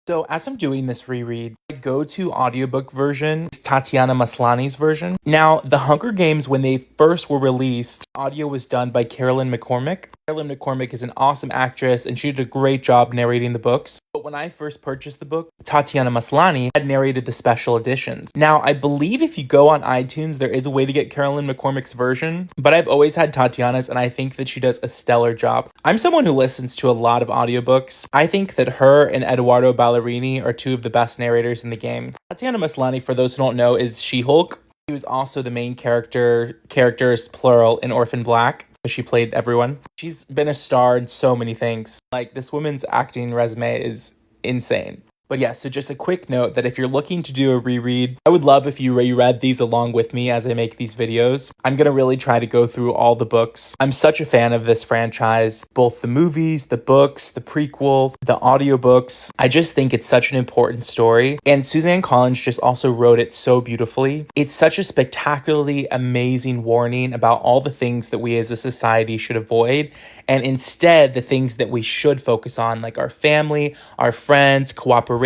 So as I'm doing this reread, my go-to audiobook version is Tatiana Maslany's version. Now, The Hunger Games, when they first were released, audio was done by Carolyn McCormick. Carolyn McCormick is an awesome actress, and she did a great job narrating the books. But when I first purchased the book, Tatiana Maslany had narrated the special editions. Now, I believe if you go on iTunes, there is a way to get Carolyn McCormick's version, but I've always had Tatiana's, and I think that she does a stellar job. I'm someone who listens to a lot of audiobooks. I think that her and Eduardo Ballerini are two of the best narrators in the game. Tatiana Maslany, for those who don't know, is She-Hulk. She was also the main characters plural, in Orphan Black. She played everyone. She's been a star in so many things. Like, this woman's acting resume is insane. But yeah, so just a quick note that if you're looking to do a reread, I would love if you reread these along with me as I make these videos. I'm going to really try to go through all the books. I'm such a fan of this franchise, both the movies, the books, the prequel, the audiobooks. I just think it's such an important story. And Suzanne Collins just also wrote it so beautifully. It's such a spectacularly amazing warning about all the things that we as a society should avoid. And instead, the things that we should focus on, like our family, our friends, cooperation,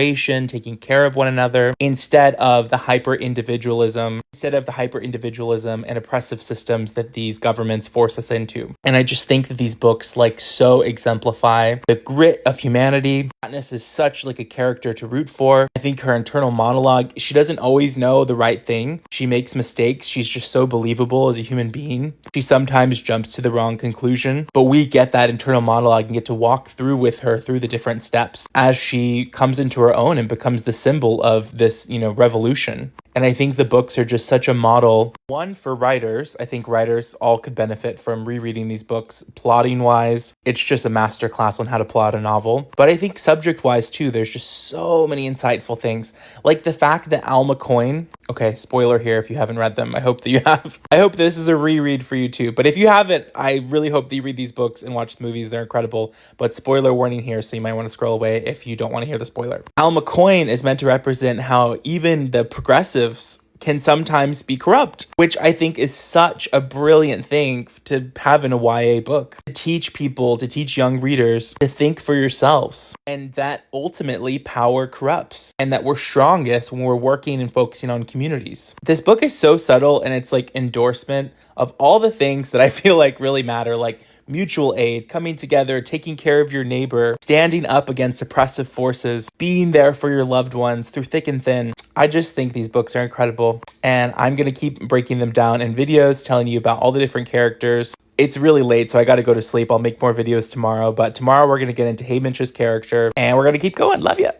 taking care of one another, instead of the hyper-individualism and oppressive systems that these governments force us into. And I just think that these books so exemplify the grit of humanity. Katniss is such a character to root for. I think her internal monologue, she doesn't always know the right thing. She makes mistakes. She's just so believable as a human being. She sometimes jumps to the wrong conclusion, but we get that internal monologue and get to walk through with her through the different steps as she comes into her own and becomes the symbol of this, revolution. And I think the books are just such a model, one, for writers. I think writers all could benefit from rereading these books. Plotting-wise, it's just a masterclass on how to plot a novel. But I think subject-wise, too, there's just so many insightful things. Like the fact that Alma Coin... Okay, spoiler here if you haven't read them. I hope that you have. I hope this is a reread for you, too. But if you haven't, I really hope that you read these books and watch the movies. They're incredible. But spoiler warning here, so you might want to scroll away if you don't want to hear the spoiler. Alma Coin is meant to represent how even the progressives can sometimes be corrupt, which I think is such a brilliant thing to have in a YA book. To teach people, to teach young readers to think for yourselves, and that ultimately power corrupts, and that we're strongest when we're working and focusing on communities. This book is so subtle, and it's endorsement of all the things that I feel really matter, like mutual aid, coming together, taking care of your neighbor, standing up against oppressive forces, being there for your loved ones through thick and thin. I just think these books are incredible, and I'm going to keep breaking them down in videos, telling you about all the different characters. It's really late, so I got to go to sleep. I'll make more videos tomorrow, but tomorrow we're going to get into Haymitch's character, and we're going to keep going. Love ya!